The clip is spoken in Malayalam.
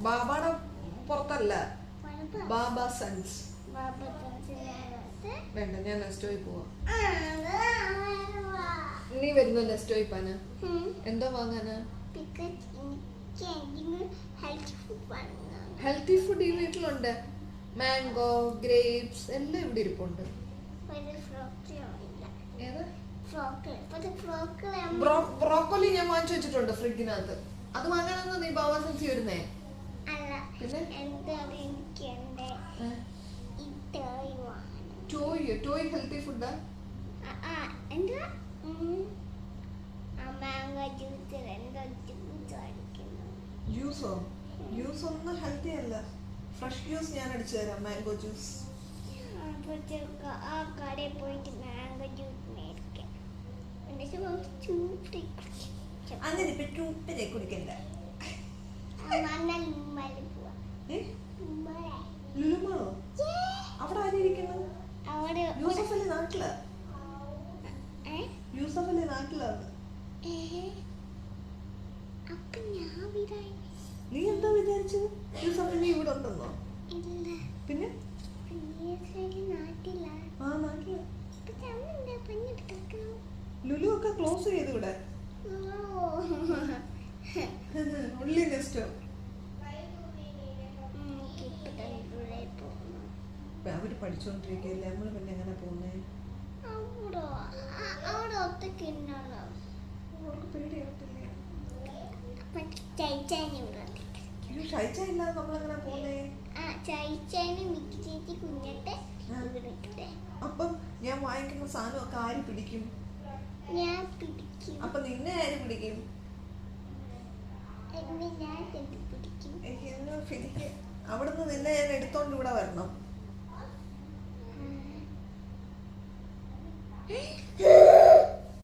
ബാബയുടെ പുറത്തല്ല, ബാബ സൺസ്. വേണ്ട, ഞാൻ നെസ്റ്റോയിൽ പോവാ. നീ വരുന്നു നെസ്റ്റോയിൽ പോവാന്? എന്താ വാങ്ങാനാ? ഹെൽത്തി ഫുഡ് ഈ വീട്ടിലുണ്ട്. മാംഗോ, ഗ്രേപ്സ് എല്ലാം ഇവിടെ ഇരിപ്പുണ്ട്. ബ്രോക്കോലി ഞാൻ വാങ്ങിച്ചു വെച്ചിട്ടുണ്ട് ഫ്രിഡ്ജിനകത്ത്. അത് വാങ്ങാനൊന്നും നീ ബാബ സൺസ് വരുന്നേ? ടോയ് ഹെൽത്തി ഫുഡാ? ജ്യൂസോ? ജ്യൂസ് ഒന്നും ഹെൽത്തി അല്ല. ഫ്രഷ് ജ്യൂസ് ഞാൻ അടിച്ചു തരാം. Mango juice. അങ്ങനെ ഇപ്പൊ ചൂപ്പിനെ കുടിക്കണ്ട. ലുലുമാളോ? അവിടെ ആരിയിരിക്കുന്നു? യൂസഫല്ലേ നാട്ടില്? യൂസഫല്ലേ നാട്ടിലാണ്? നീ എന്താ വിചാരിച്ചത്? യൂസഫിന് ഇവിടെ ഉണ്ടെന്നോ? പിന്നെ ആ നാട്ടില്. ലുലു ഒക്കെ ക്ലോസ് ചെയ്തു ഇവിടെ. ഉള്ളി നെസ്റ്റോ. അവര് പഠിച്ചോണ്ടിരിക്കല്ലേ, നമ്മള് പിന്നെ എങ്ങനെ പോകുന്നേ? പേടിയാവത്തില്ലേ? ഷൈച്ചായില്ലാതെ നമ്മളെങ്ങനെ പോകുന്നേ? അപ്പം ഞാൻ വാങ്ങിക്കുന്ന സാധനമൊക്കെ ആര് പിടിക്കും? അപ്പൊ നിന്നെ ആര് പിടിക്കും? അവിടുന്ന് നിന്നെ ഞാൻ എടുത്തോണ്ട് ഇവിടെ വരണം.